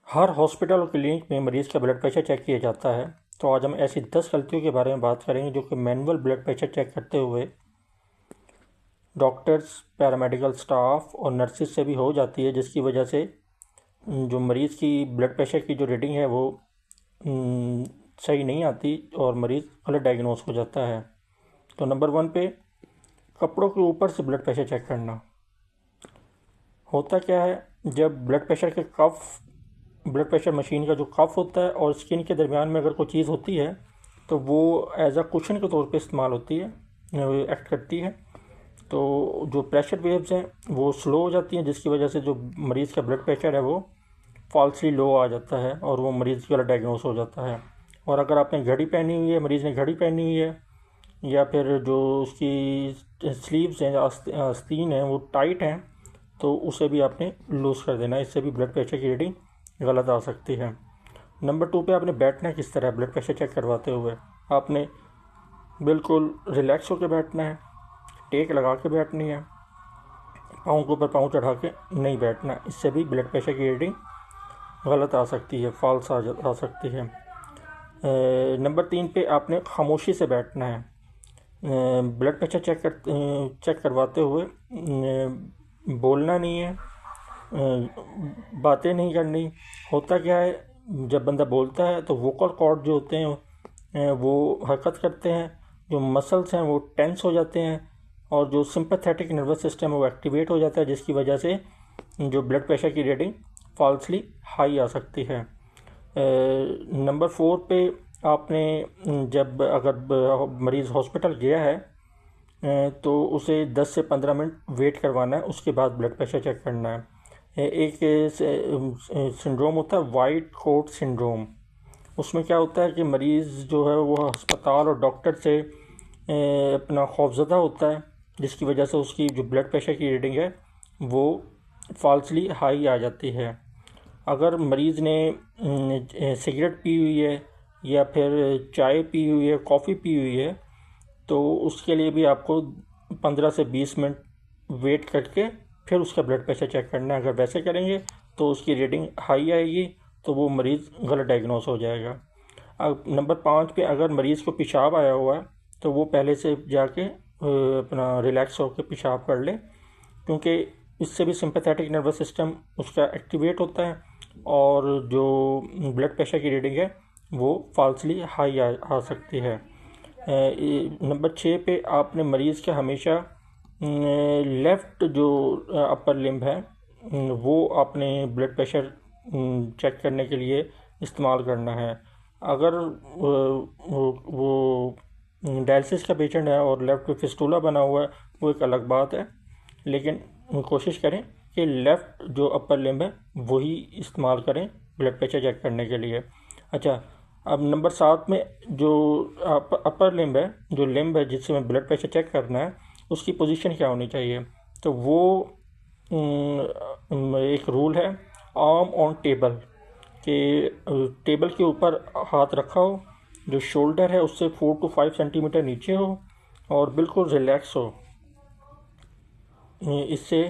हर hospital और clinic में मरीज़ का ब्लड प्रेशर चेक किया जाता है। तो आज हम ऐसी 10 गलतियों के बारे में बात करेंगे जो कि मैनुअल ब्लड प्रेशर चेक करते हुए डॉक्टर्स, पैरामेडिकल स्टाफ और नर्सिस से भी हो जाती है, जिसकी वजह से जो मरीज़ की ब्लड प्रेशर की जो रीडिंग है वो सही नहीं आती और मरीज़ गलत डायग्नोस हो जाता है। तो नंबर 1 पे कपड़ों के ऊपर से ब्लड प्रेशर चेक करना। होता क्या है, जब ब्लड प्रेशर मशीन का जो कफ होता है और स्किन के दरमियान में अगर कोई चीज़ होती है तो वो एज अ कुशन के तौर पे इस्तेमाल होती है, एक्ट करती है। तो जो प्रेशर वेव्स हैं वो स्लो हो जाती हैं, जिसकी वजह से जो मरीज़ का ब्लड प्रेशर है वो फॉल्सली लो आ जाता है और वो मरीज़ गलत डायग्नोस हो जाता है। और अगर आपने घड़ी पहनी हुई है, मरीज़ ने घड़ी पहनी हुई है, या फिर जो उसकी स्लीव्स हैं, आस्तीन है, वो टाइट हैं, तो उसे भी आपने लूज़ कर देना है। इससे भी ब्लड प्रेशर की रीडिंग गलत आ सकती है। नंबर 2 पे आपने बैठना किस तरह ब्लड प्रेशर चेक करवाते हुए। आपने बिल्कुल रिलैक्स होकर बैठना है, टेक लगा के बैठनी है, पाँव के ऊपर पाँव चढ़ा के नहीं बैठना। इससे भी ब्लड प्रेशर की रीडिंग गलत आ सकती है, फॉल्स आ सकती है। नंबर 3 पे आपने खामोशी से बैठना है। ब्लड प्रेशर चेक करवाते हुए बोलना नहीं है, बातें नहीं करनी। होता क्या है, जब बंदा बोलता है तो वोकल कॉर्ड जो होते हैं वो हरकत करते हैं, जो मसल्स हैं वो टेंस हो जाते हैं और जो सिंपैथेटिक नर्वस सिस्टम है वो एक्टिवेट हो जाता है, जिसकी वजह से जो ब्लड प्रेशर की रीडिंग फॉल्सली हाई आ सकती है। नंबर 4 पे आपने जब अगर मरीज़ हॉस्पिटल गया है तो उसे 10 से 15 मिनट वेट करवाना है, उसके बाद ब्लड प्रेशर चेक करना है। एक सिंड्रोम होता है वाइट कोट सिंड्रोम। उसमें क्या होता है कि मरीज़ जो है वो अस्पताल और डॉक्टर से अपना खौफज़दा होता है, जिसकी वजह से उसकी जो ब्लड प्रेशर की रीडिंग है वो फॉल्सली हाई आ जाती है। अगर मरीज़ ने सिगरेट पी हुई है या फिर चाय पी हुई है, कॉफ़ी पी हुई है, तो उसके लिए भी आपको 15 से 20 मिनट वेट करके फिर उसका ब्लड प्रेशर चेक करना है। अगर वैसे करेंगे तो उसकी रीडिंग हाई आएगी, तो वो मरीज़ गलत डायग्नोस हो जाएगा। अब नंबर 5 पे अगर मरीज़ को पेशाब आया हुआ है तो वो पहले से जाके अपना रिलैक्स होकर पेशाब कर ले, क्योंकि इससे भी सिंपैथेटिक नर्वस सिस्टम उसका एक्टिवेट होता है और जो ब्लड प्रेशर की रीडिंग है वो फॉल्सली हाई आ सकती है। नंबर 6 पे आपने मरीज़ का हमेशा लेफ़्ट जो अपर लिम्ब है वो आपने ब्लड प्रेशर चेक करने के लिए इस्तेमाल करना है। अगर वो डायलिसिस का पेशेंट है और लेफ़्ट पे फिस्टूला बना हुआ है, वो एक अलग बात है, लेकिन कोशिश करें कि लेफ़्ट जो अपर लिम्ब है वही इस्तेमाल करें ब्लड प्रेशर चेक करने के लिए। अच्छा, अब नंबर 7 में जो अपर लिम्ब है, जो लिम्ब है जिससे हमें ब्लड प्रेशर चेक करना है, उसकी पोजीशन क्या होनी चाहिए। तो वो एक रूल है, आर्म ऑन टेबल, कि टेबल के ऊपर हाथ रखा हो, जो शोल्डर है उससे 4 to 5 सेंटीमीटर नीचे हो और बिल्कुल रिलैक्स हो। इससे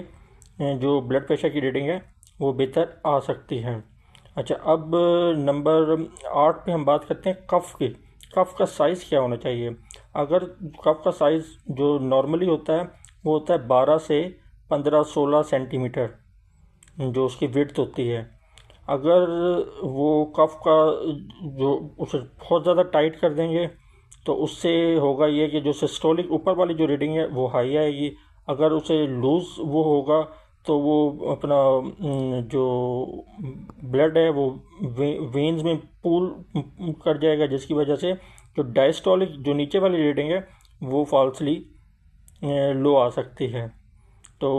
जो ब्लड प्रेशर की रीडिंग है वो बेहतर आ सकती है। अच्छा, अब नंबर 8 पे हम बात करते हैं कफ़ की। कफ़ का साइज़ क्या होना चाहिए। अगर कफ़ का साइज़ जो नॉर्मली होता है वो होता है 12 से 15-16 सेंटीमीटर, जो उसकी विड्थ होती है। अगर वो कफ़ का जो उसे बहुत ज़्यादा टाइट कर देंगे तो उससे होगा ये कि जो सिस्टोलिक ऊपर वाली जो रीडिंग है वो हाई आएगी। अगर उसे लूज़ वो होगा तो वो अपना जो ब्लड है वो वेन्स में पूल कर जाएगा, जिसकी वजह से जो डायस्टोलिक जो नीचे वाली रीडिंग है वो फॉल्सली लो आ सकती है। तो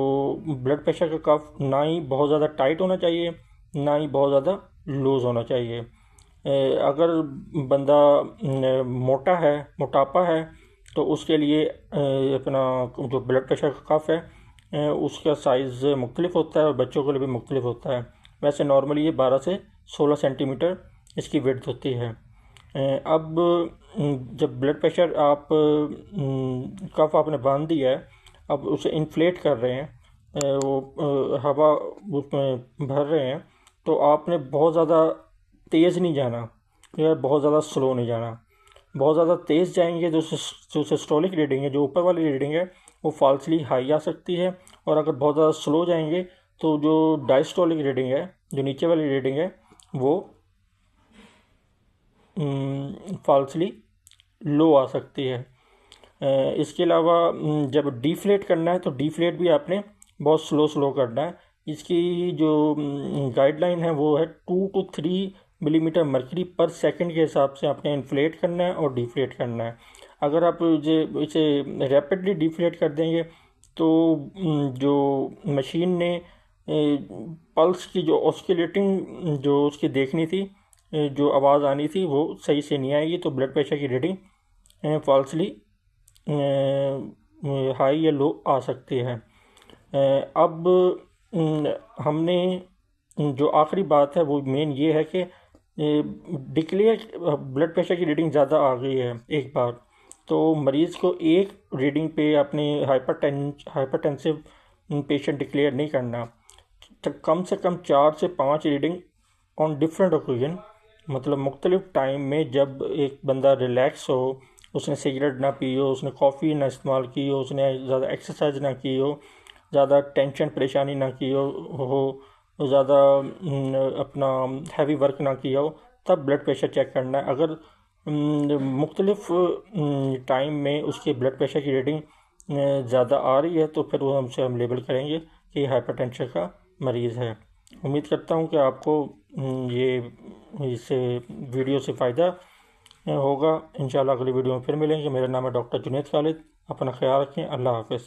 ब्लड प्रेशर का कफ ना ही बहुत ज़्यादा टाइट होना चाहिए, ना ही बहुत ज़्यादा लूज़ होना चाहिए। अगर बंदा मोटा है, मोटापा है, तो उसके लिए अपना जो ब्लड प्रेशर का कफ है उसका साइज़ मुख्तलिफ होता है और बच्चों के लिए भी मुख्तलिफ होता है। वैसे नॉर्मली ये 12 से 16 सेंटीमीटर इसकी विड्थ होती है। अब जब ब्लड प्रेशर आप कफ आपने बांध दिया है, अब उसे इन्फ्लेट कर रहे हैं, वो हवा उसमें भर रहे हैं, तो आपने बहुत ज़्यादा तेज़ नहीं जाना या बहुत ज़्यादा स्लो नहीं जाना। बहुत ज़्यादा तेज़ जाएंगे जो सिस्टोलिक रीडिंग है, जो ऊपर वाली रीडिंग है, वो फॉल्सली हाई आ सकती है। और अगर बहुत ज़्यादा स्लो जाएंगे तो जो डायस्टोलिक रीडिंग है, जो नीचे वाली रीडिंग है, वो फॉल्सली लो आ सकती है। इसके अलावा जब डीफ्लेट करना है तो डीफ्लेट भी आपने बहुत स्लो स्लो करना है। इसकी जो गाइडलाइन है वो है 2 to 3 मिलीमीटर मरकरी पर सेकंड के हिसाब से आपने इन्फ्लेट करना है और डिफ्लेट करना है। अगर आप इसे रैपिडली डिफ्लेट कर देंगे तो जो मशीन ने पल्स की जो ऑस्किलेटिंग जो उसकी देखनी थी, जो आवाज़ आनी थी, वो सही से नहीं आएगी, तो ब्लड प्रेशर की रीडिंग फॉल्सली हाई या लो आ सकती है। अब हमने जो आखिरी बात है वो मेन ये है कि डिक्लेयर ब्लड प्रेशर की रीडिंग ज़्यादा आ गई है एक बार, तो मरीज़ को एक रीडिंग पे अपने हाइपरटेंसिव पेशेंट डिक्लेयर नहीं करना। कम से कम 4 से 5 रीडिंग ऑन डिफरेंट ओकेजन, मतलब मुख्तलिफ टाइम में, जब एक बंदा रिलैक्स हो, उसने सिगरेट ना पी हो, उसने कॉफ़ी ना इस्तेमाल की हो, उसने ज़्यादा एक्सरसाइज ना की हो, ज़्यादा टेंशन परेशानी ना की हो, ज़्यादा अपना हैवी वर्क ना किया हो, तब ब्लड प्रेशर चेक करना है। अगर मुख्तलिफ टाइम में उसके ब्लड प्रेशर की रीडिंग ज़्यादा आ रही है तो फिर वो हम लेबल करेंगे कि हाइपरटेंशन का मरीज़ है। उम्मीद करता हूँ कि आपको ये इससे वीडियो से फ़ायदा होगा। इंशाल्लाह अगली वीडियो में फिर मिलेंगे। मेरा नाम है डॉक्टर जुनैद खालिद। अपना ख्याल रखें। अल्लाह हाफ़िज़।